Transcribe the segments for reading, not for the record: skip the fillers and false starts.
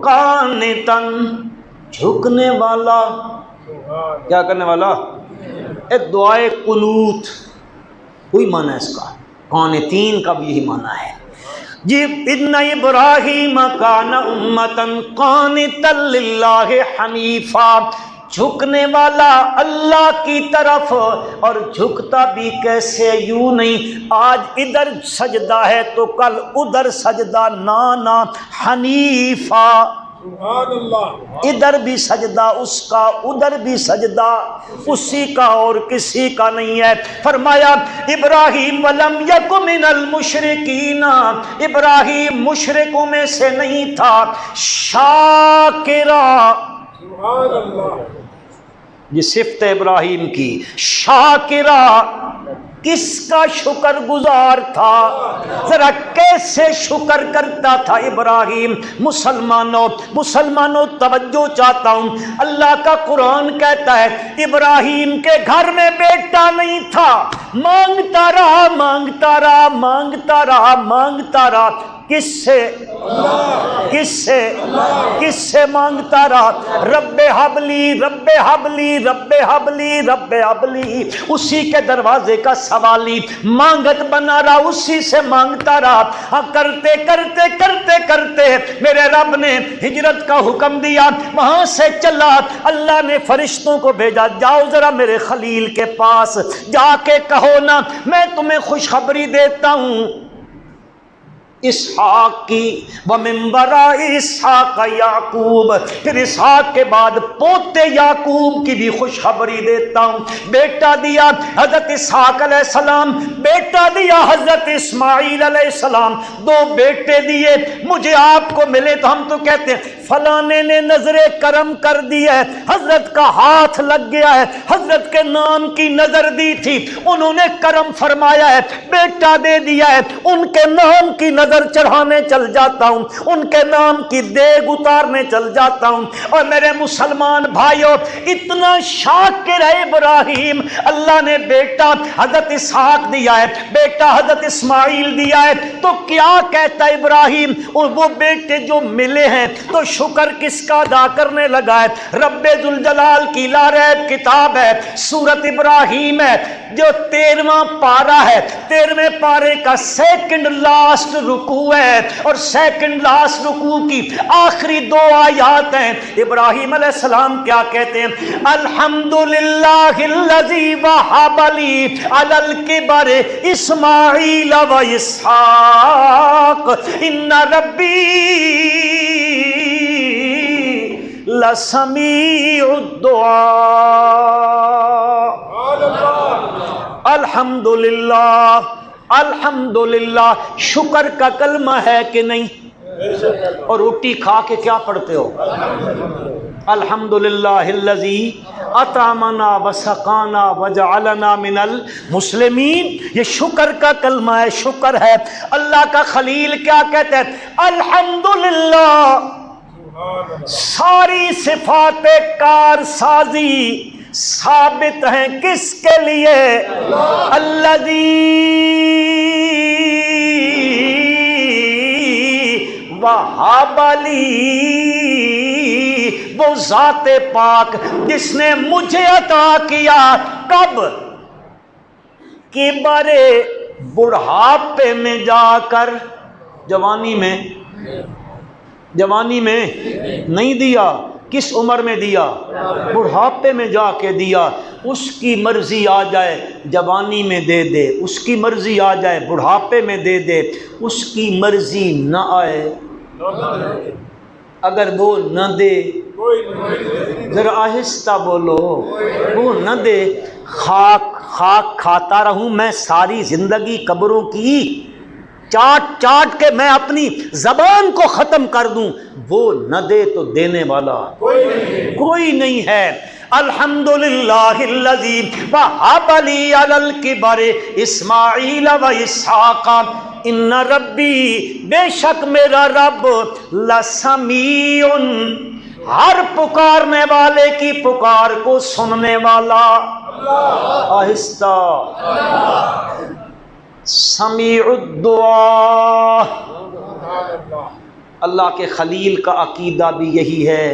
قانتن، جھکنے والا، کیا کرنے والا؟ ایک دعائے قنوت، کوئی معنی ہے اس کا، قانتین کا بھی یہی معنی ہے جی۔ ان ابراہیم کان امۃ قانتا للہ حنیفا، جھکنے والا اللہ کی طرف، اور جھکتا بھی کیسے؟ یوں نہیں آج ادھر سجدہ ہے تو کل ادھر سجدہ، نہ حنیفا، سبحان اللہ، ادھر بھی سجدہ اس کا، ادھر بھی سجدہ اسی کا، اور کسی کا نہیں ہے۔ فرمایا ابراہیم ولم یک من المشرکین، ابراہیم مشرکوں میں سے نہیں تھا، شاکرا، سبحان اللہ، یہ صفت ابراہیم کی، شاکرا، کس کا شکر گزار تھا؟ ذرا کیسے شکر کرتا تھا ابراہیم؟ مسلمانوں توجہ چاہتا ہوں، اللہ کا قرآن کہتا ہے ابراہیم کے گھر میں بیٹا نہیں تھا، مانگتا رہا مانگتا رہا مانگتا رہا مانگتا رہا، کس سے؟ کس سے؟ کس سے مانگتا رہا؟ رب حبلی رب حبلی رب حبلی رب حبلی، اسی کے دروازے کا سوالی، مانگت بنا رہا، اسی سے مانگتا رہا۔ کرتے کرتے کرتے کرتے میرے رب نے ہجرت کا حکم دیا، وہاں سے چلا، اللہ نے فرشتوں کو بھیجا، جاؤ ذرا میرے خلیل کے پاس جا کے کہو نا میں تمہیں خوشخبری دیتا ہوں اسحاق کی، وَمِن وَرَاءِ اسحاق یعقوب، پھر اسحاق کے بعد پوتے یعقوب کی بھی خوشخبری دیتا ہوں۔ بیٹا دیا حضرت اسحاق علیہ السلام، بیٹا دیا حضرت اسماعیل علیہ السلام، دو بیٹے دیے۔ مجھے آپ کو ملے تو ہم تو کہتے ہیں فلانے نے نظر کرم کر دیا ہے، حضرت کا ہاتھ لگ گیا ہے، حضرت کے نام کی نظر دی تھی، انہوں نے کرم فرمایا ہے، بیٹا دے دیا ہے، ان کے نام کی نظر چڑھانے چل جاتا ہوں، ان کے نام کی دیگ اتارنے چل جاتا ہوں۔ اور میرے مسلمان بھائیوں، اتنا شاکر ہے ابراہیم، اللہ نے بیٹا حضرت اسحاق دیا ہے، بیٹا حضرت اسماعیل دیا ہے، تو کیا کہتا ابراہیم؟ اور وہ بیٹے جو ملے ہیں تو شکر کس کا ادا کرنے لگا ہے؟ رب ذوالجلال کی لا ریب کتاب ہے، سورت ابراہیم ہے، جو 13واں پارہ ہے، 13ویں پارے کا سیکنڈ لاسٹ رکوع ہے، اور سیکنڈ لاسٹ رکوع کی آخری 2 آیات ہیں۔ ابراہیم علیہ السلام کیا کہتے ہیں؟ الحمدللہ الذی وہب لی علی الکبر اسماعیل و اسحاق ان ربی لسمیع الدعاء۔ الحمدللہ، الحمدللہ، شکر کا کلمہ ہے کہ نہیں؟ اور روٹی کھا کے کیا پڑھتے ہو؟ الحمدللہ الذی اطعمنا وسقانا وجعلنا من المسلمین، یہ شکر کا کلمہ ہے، شکر ہے۔ اللہ کا خلیل کیا کہتے ہیں؟ الحمدللہ، ساری صفات کارسازی ثابت ہیں کس کے لیے؟ الذی وہب لی، وہ ذات پاک جس نے مجھے عطا کیا، کب؟ کبر، بڑھاپے میں جا کر، جوانی میں نہیں دیا، کس عمر میں دیا؟ بڑھاپے میں جا کے دیا۔ اس کی مرضی آ جائے جوانی میں دے دے، اس کی مرضی آ جائے بڑھاپے میں دے دے، اس کی مرضی نہ آئے اگر وہ نہ دے، ذرا آہستہ بولو، وہ نہ دے، خاک کھاتا رہوں میں ساری زندگی قبروں کی، چاٹ کے میں اپنی زبان کو ختم کر دوں، وہ نہ دے تو دینے والا کوئی نہیں ہے۔ الحمدللہ الذی وہب لی علی الکبر اسماعیل و اسحاق ان ربی، بے شک میرا رب لسمیع، ہر پکارنے والے کی پکار کو سننے والا، آہستہ، سمیع الدعاء، اللہ کے خلیل کا عقیدہ بھی یہی ہے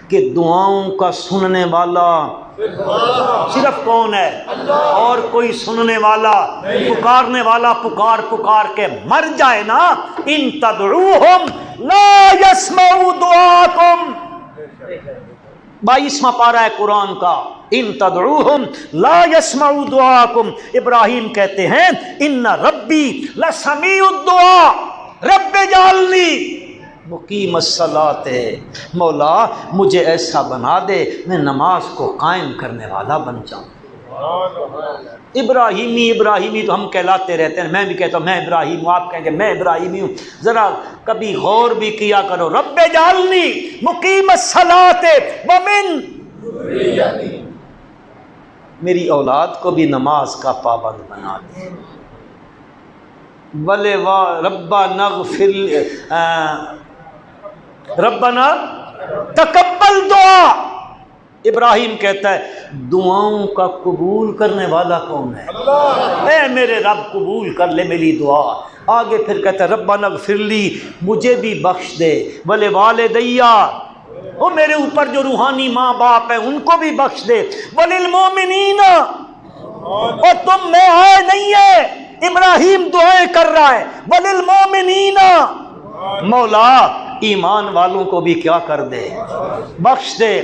کہ دعاؤں کا سننے والا صرف کون ہے؟ اور کوئی سننے والا پکارنے والا پکار پکار کے مر جائے نا، ان تدعوہم لا یسمعوا دعاکم، 22واں پارہ ہے قرآن کا، ان تدعوہم لا یسمعوا دعاکم۔ ابراہیم کہتے ہیں ان ربی لسمیع الدعاء رب اجعلنی مقیم الصلاۃ، مولا مجھے ایسا بنا دے میں نماز کو قائم کرنے والا بن جاؤں۔ ابراہیمی تو ہم کہلاتے رہتے ہیں، میں بھی کہتا ہوں میں ابراہیم ہوں، آپ کہیں گے میں ابراہیمی ہوں، ذرا کبھی غور بھی کیا کرو، رب اجعلنی مقیم الصلاۃ ومن ذریتی، میری اولاد کو بھی نماز کا پابند بنا دے۔ بلے ربنا اغفر ربنا تقبل دعا، ابراہیم کہتا ہے دعاؤں کا قبول کرنے والا کون ہے؟ اے میرے رب قبول کر لے میری دعا۔ آگے پھر کہتا ہے ربنا اغفر لی، مجھے بھی بخش دے، ولی والدیا، وہ میرے اوپر جو روحانی ماں باپ ہیں ان کو بھی بخش دے، وللمؤمنین، اور تم میں آئے نہیں ہے، ابراہیم دعائیں کر رہا ہے، وللمؤمنین، مولا ایمان والوں کو بھی کیا کر دے، بخش دے،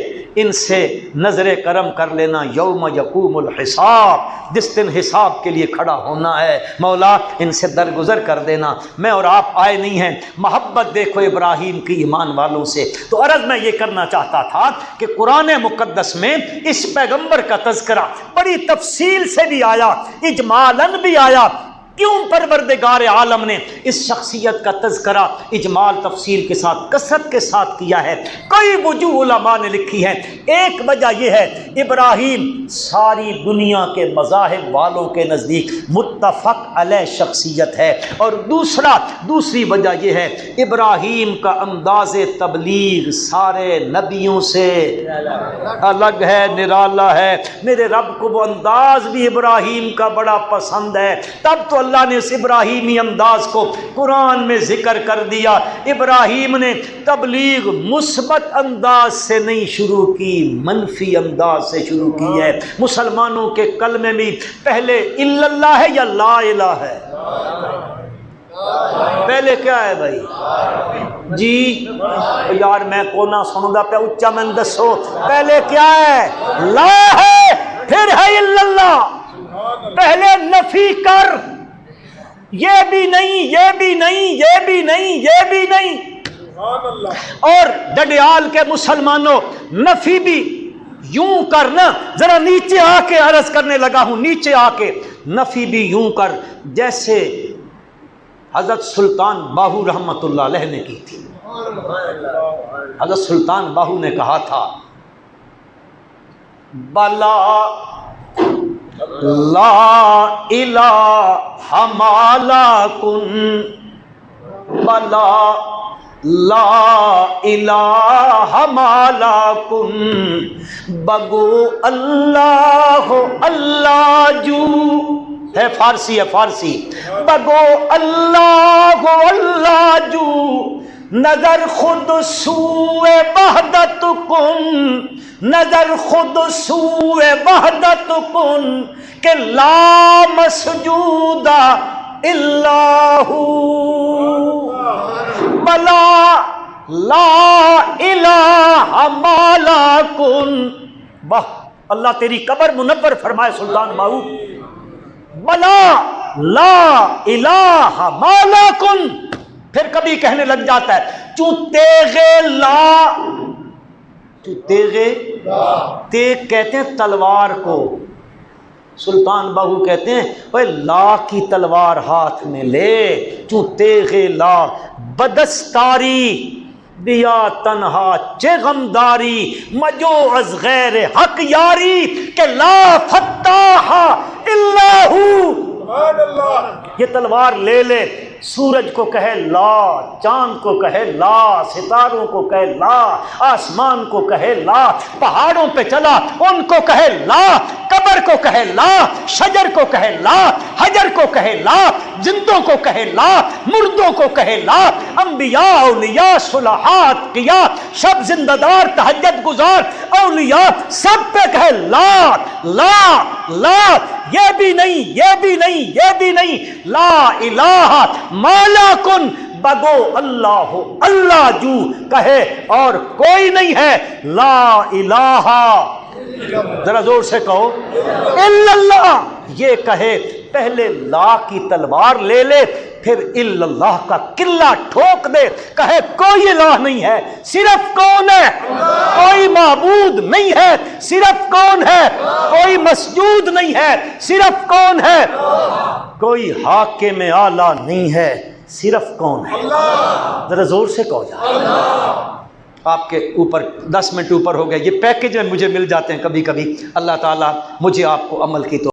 ان سے نظر کرم کر لینا، یوم یقوم الحساب، جس دن حساب کے لیے کھڑا ہونا ہے، مولا ان سے درگزر کر دینا۔ میں اور آپ آئے نہیں ہیں، محبت دیکھو ابراہیم کی ایمان والوں سے۔ تو عرض میں یہ کرنا چاہتا تھا کہ قرآن مقدس میں اس پیغمبر کا تذکرہ بڑی تفصیل سے بھی آیا، اجمالاً بھی آیا۔ کیوں پروردگار عالم نے اس شخصیت کا تذکرہ اجمال تفصیل کے ساتھ کثرت کے ساتھ کیا ہے؟ کئی وجوہ علماء نے لکھی ہے۔ ایک وجہ یہ ہے ابراہیم ساری دنیا کے مذاہب والوں کے نزدیک متفق علیہ شخصیت ہے، اور دوسری وجہ یہ ہے ابراہیم کا انداز تبلیغ سارے نبیوں سے الگ ہے، نرالا ہے۔ میرے رب کو وہ انداز بھی ابراہیم کا بڑا پسند ہے، تب تو اللہ نے اس ابراہیمی انداز کو قرآن میں ذکر کر دیا۔ ابراہیم نے تبلیغ مثبت انداز سے نہیں شروع کی، منفی انداز سے شروع کی ہے۔ مسلمانوں کے کلمے میں پہلے الا اللہ ہے یا لا الہ ہے؟ پہلے کیا ہے بھائی جی؟ یار میں کونا سندا پہ اچا میں دسو، پہلے کیا ہے؟ لا ہے، پھر ہے الا اللہ۔ پہلے نفی کر، یہ بھی نہیں، یہ بھی نہیں، یہ بھی نہیں، یہ بھی نہیں۔ اور ڈڈیال کے مسلمانوں نفی بھی یوں کرنا، ذرا نیچے آ کے عرض کرنے لگا ہوں، نیچے آ کے نفی بھی یوں کر جیسے حضرت سلطان باہو رحمت اللہ علیہ نے کی تھی۔ حضرت سلطان باہو نے کہا تھا بلا لا الہ ما لا کن، بلا لا الہ ما لا کن، بگو اللہ اللہ جو ہے، فارسی ہے فارسی، بگو اللہ اللہ جو، نظر خود سوئے وحدت کن، نظر خود سوئے وحدت کن، کہ لا مسجود الا ہو، بلا لا الہ ما لا کن۔ واہ، اللہ تیری قبر منور فرمائے سلطان باہو، بلا لا الہ ما لا کن۔ پھر کبھی کہنے لگ جاتا ہے چوتیغے لا، چوتیغے تیغ کہتے ہیں تلوار کو، سلطان باہو کہتے ہیں اوے لا کی تلوار ہاتھ میں لے، چوتیغے لا بدستاری بیا تنہا چے غمداری، مجو از غیر حق یاری، کہ لا فتاح الا ہو۔ یہ تلوار لے لے، سورج کو کہے لا، چاند کو کہے لا، ستاروں کو کہے لا، آسمان کو کہے لا، پہاڑوں پہ چلا ان کو کہے لا، قبر کو کہے لا، شجر کو کہے لا، حجر کو کہے لا، زندوں کو کہے لا، مردوں کو کہے لا، انبیاء، اولیاء، صلحاء، اتقیاء، شب زندہ دار، تہجد گزار، اولیاء، سب پہ کہے لا لا لا، یہ بھی نہیں، یہ بھی نہیں، یہ بھی نہیں، لا الہ مالا کن بگو اللہ ہو، اللہ جو کہے اور کوئی نہیں ہے، لا الہ، ذرا زور سے کہو الا اللہ، یہ کہے پہلے لا کی تلوار لے لے، پھر الا اللہ کا قلعہ ٹھوک دے، کہے کوئی الہ نہیں ہے، صرف کون ہے؟ کوئی معبود نہیں ہے، صرف کون ہے؟ کوئی مسجود نہیں ہے، صرف کون ہے؟ کوئی حاکم اعلیٰ نہیں ہے، صرف کون ہے؟ ذرا زور سے کہو جا۔ آپ کے اوپر 10 منٹ اوپر ہو گئے، یہ پیکج میں مجھے مل جاتے ہیں کبھی کبھی، اللہ تعالیٰ مجھے آپ کو عمل کی تو